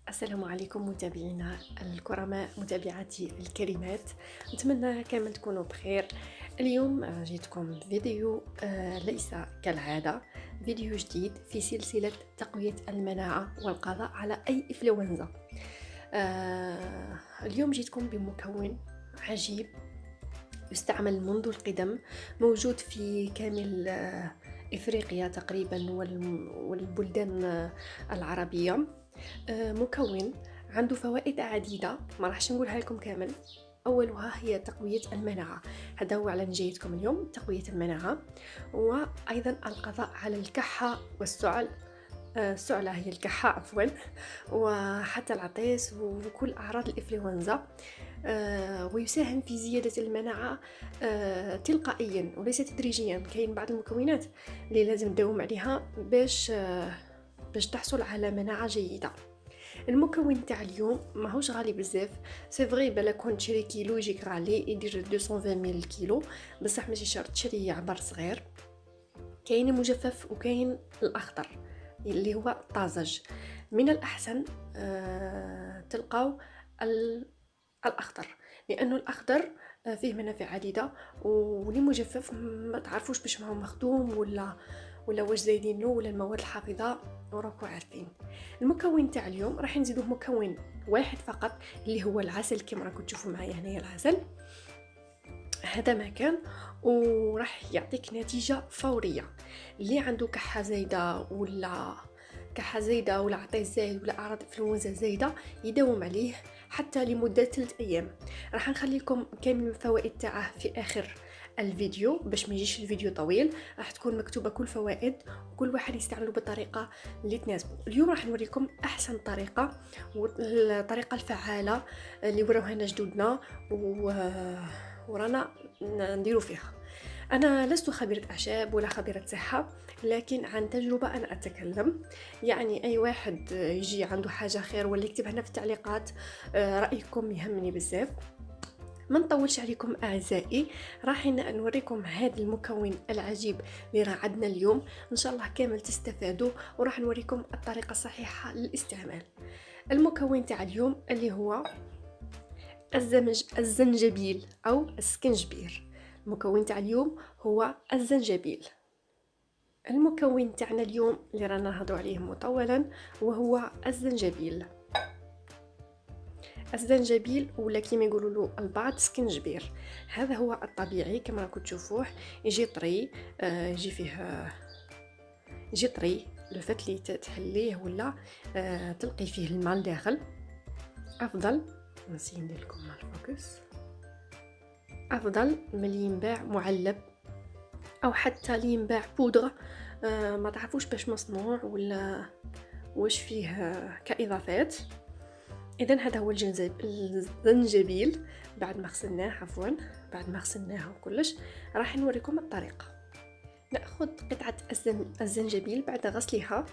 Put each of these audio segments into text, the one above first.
السلام عليكم متابعينا الكرماء، متابعاتي الكريمات. نتمنى كامل تكونوا بخير. اليوم جيتكم فيديو ليس كالعادة، فيديو جديد في سلسلة تقوية المناعة والقضاء على أي إنفلونزا. اليوم جيتكم بمكون عجيب يستعمل منذ القدم، موجود في كامل إفريقيا تقريبا والبلدان العربية. مكون عنده فوائد عديدة، ما راحش نقولها لكم كامل. أولها هي تقوية المناعة، هذا هو على جايتكم اليوم، تقوية المناعة. وأيضا القضاء على الكحة والسعل، السعلة هي الكحة عفوا، وحتى العطيس وكل أعراض الإنفلونزا. ويساهم في زيادة المناعة تلقائيا وليس تدريجيا. كاين بعض المكونات اللي لازم نداوم عليها باش تحصل على مناعة جيدة. المكون تاع اليوم ماهوش غالي بزاف، سي فري بلا كون تشري كيلو يجيك غالي، يدير 220 ميل كيلو، بصح ماشي شرط تشري عبر صغير. كاين المجفف وكاين الاخضر اللي هو الطازج. من الاحسن تلقاو الاخضر، لانه الاخضر فيه منافع عديده، واللي مجفف ما تعرفوش باش ما هو مخدوم ولا واش زايدين له ولا المواد الحافظه، وراكو عارفين. المكون تاع اليوم راح نزيدوه مكون واحد فقط اللي هو العسل، كما راكم تشوفوا معايا هنايا العسل. هذا ما كان وراح يعطيك نتيجه فوريه. اللي عنده كحه زايده ولا عطيس زايد ولا اعراض انفلونزا زايده يداوم عليه حتى لمده 3 ايام. راح نخلي لكم كامل الفوائد تاعه في اخر الفيديو باش ما يجيش الفيديو طويل، راح تكون مكتوبه كل فوائد وكل واحد يستعمله بالطريقه اللي تناسبه. اليوم راح نوريكم احسن طريقه والطريقه الفعاله اللي وراوها لنا جدودنا ورانا نديرو فيها. أنا لست خبيرة أعشاب ولا خبيرة صحة، لكن عن تجربة أنا أتكلم. يعني أي واحد يجي عنده حاجة خير ولا يكتب هنا في التعليقات، رأيكم يهمني بزاف. ما نطولش عليكم أعزائي، راح نوريكم هذا المكون العجيب اللي راه عندنا اليوم. إن شاء الله كامل تستفادوا، وراح نوريكم الطريقة الصحيحة للاستعمال. المكون تاع اليوم اللي هو الزنجبيل أو السكنجبير. المكون تاع اليوم هو الزنجبيل. المكون تاعنا اليوم اللي رانا نهضروا عليه مطولا وهو الزنجبيل ولا كيما يقولوا له البعض سكنجبير. هذا هو الطبيعي كما راكم تشوفوه، يجي طري، يجي طري. لو فات لي تحليه ولا تلقي فيه الماء داخل افضل. نسي ندير لكم الفوكس. افضل من اللي ينباع معلب او حتى اللي ينباع بودره، ما تعرفوش باش مصنوع ولا واش فيه كاضافات. اذا هذا هو الزنجبيل. بعد ما غسلناه وكلش، راح نوريكم الطريقه. ناخذ قطعه الزنجبيل بعد غسلها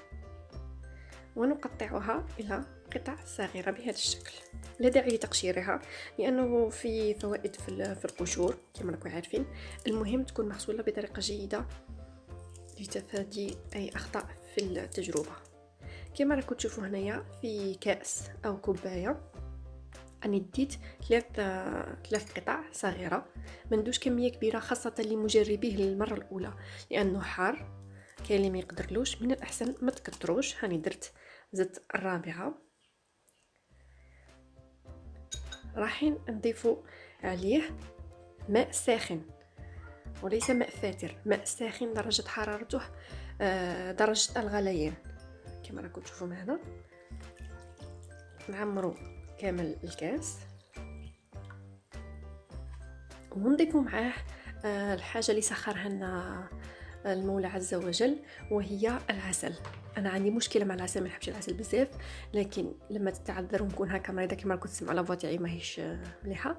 ونقطعها الى قطع صغيره بهذا الشكل. لا داعي لتقشيرها لانه في فوائد في القشور كما راكم عارفين. المهم تكون مغسوله بطريقه جيده لتفادي اي اخطاء في التجربه. كما راكم تشوفوا هنايا في كاس او كوبايه اني ديت ثلاث قطع صغيره، ما ندوش كميه كبيره خاصه لمجربيه للمره الاولى لانه حار. كاين اللي ما يقدرلوش، من الاحسن ما تكتروش. هاني زدت الرابعه. راح نضيفوا عليه ماء ساخن وليس ماء فاتر، ماء ساخن درجه حرارته درجه الغليان كما راكم تشوفوا معنا. نعمروا كامل الكاس ونضيفوا معاه الحاجه اللي سخرها لنا المولى عز وجل، وهي العسل. انا عندي مشكله مع العسل، ما نحبش العسل بزاف، لكن لما تتعذر ونكون هكا مريضه كما راكم تسمعوا لا فوا تاعي ماهيش مليحه،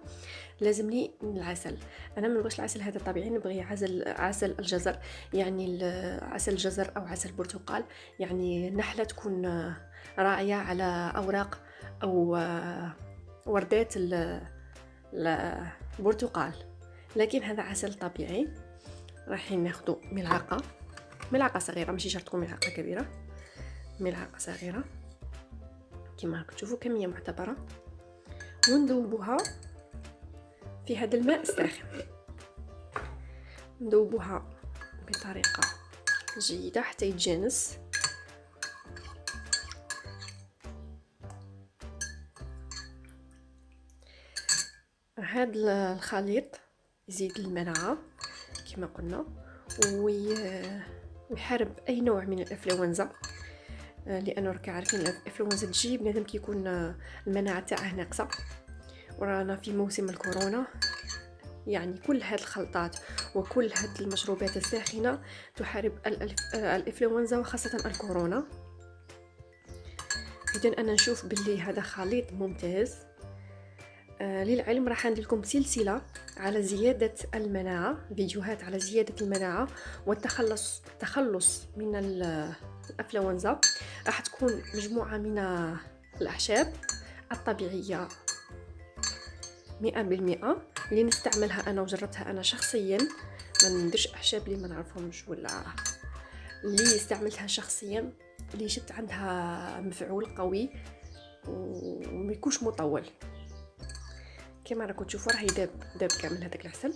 لازمني العسل. انا ما نبغيش العسل هذا طبيعي، نبغي عسل الجزر، يعني عسل الجزر او عسل البرتقال، يعني نحله تكون راعيه على اوراق او وردات البرتقال، لكن هذا عسل طبيعي. راح ناخذ ملعقه صغيره، ماشي شرط تكون ملعقه كبيره، ملعقه صغيره كما راكم تشوفوا كميه معتبره، ونذوبوها في هذا الماء الساخن. نذوبوها بطريقه جيده حتى يتجانس. هذا الخليط يزيد المناعه كما قلنا، ويحارب اي نوع من الانفلونزا، لانه راك عارفين الانفلونزا تجي بنادم كيكون المناعه تاعه ناقصه، ورانا في موسم الكورونا. يعني كل هاد الخلطات وكل هاد المشروبات الساخنه تحارب الانفلونزا وخاصه الكورونا. اذا انا نشوف باللي هذا خليط ممتاز. للعلم راح ندير لكم سلسله على زياده المناعه، فيديوهات على زياده المناعه والتخلص من الانفلونزا. راح تكون مجموعه من الاعشاب الطبيعيه 100% اللي نستعملها انا وجربتها انا شخصيا، ما نديرش اعشاب اللي ما نعرفهمش ولا اللي استعملتها شخصيا، اللي شفت عندها مفعول قوي وما يكونش مطول. كما راكم تشوفوا راهي داب كامل هذاك العسل،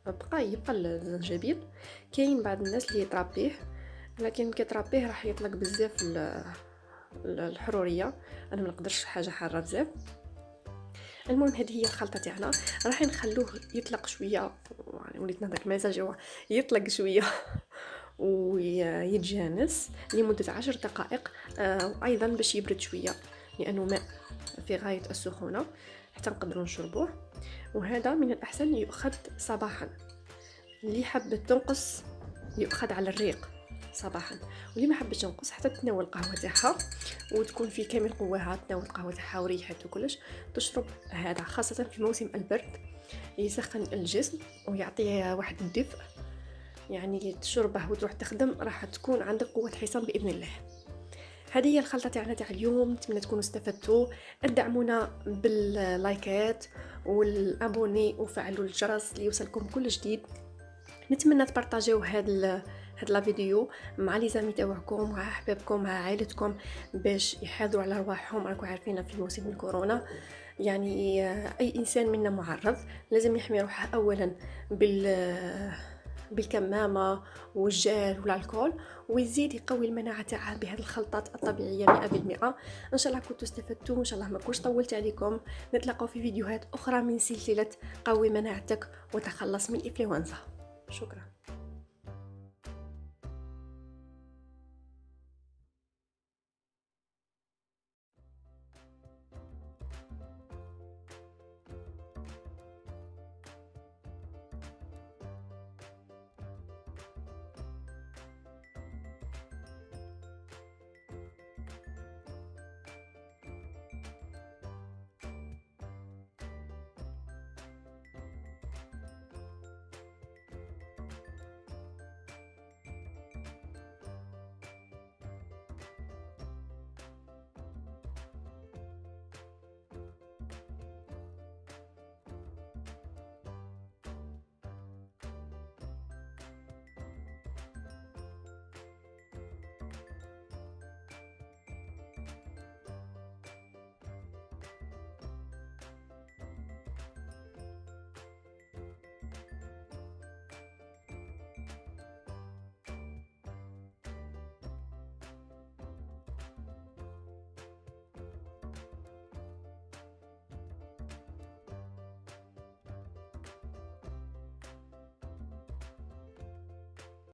بقى يبقى الزنجبيل. كاين بعض الناس اللي يطرابيه، لكن كيطرابيه راح يطلق بزاف الحروريه، انا ما نقدرش حاجه حاره بزاف. المهم هذه هي الخلطه تاعنا، راح نخلوه يطلق شويه، يعني وليت نهضر مزاج يطلق شويه ويتجانس لمده 10 دقائق، وايضا باش يبرد شويه لانه ماء في غايه السخونه حتى نقدروا نشربوه. وهذا من الاحسن يؤخذ صباحا، اللي حب تنقص يؤخذ على الريق صباحا، واللي ما حبش تنقص حتى تناول القهوه تاعها وتكون في كامل قواها، تناول القهوه تاعها وريحته وكلش تشرب هذا، خاصه في موسم البرد يسخن الجسم ويعطيه واحد الدفء. يعني تشربه وتروح تخدم راح تكون عندك قوه حصان باذن الله. هذه هي الخلطه تاعنا تاع اليوم، نتمنى تكونوا استفدتوا. ادعمونا باللايكات والابوني وفعلوا الجرس ليوصلكم كل جديد. نتمنى تبارطاجيو هاد لا فيديو مع لي زامي تاعكم، مع احبابكم، مع عائلتكم، باش يحافظوا على رواحهم. راكم عارفين في موسم الكورونا يعني اي انسان منا معرض، لازم يحمي روحه اولا بالكمامه والجل والالكول، ويزيد يقوي المناعه تاعها بهذه الخلطات الطبيعيه 100%. ان شاء الله كنتوا استفدتوا، ان شاء الله ما كنتش طولت عليكم. نتلاقاو في فيديوهات اخرى من سلسله قوي مناعتك وتخلص من الانفلونزا. شكرا.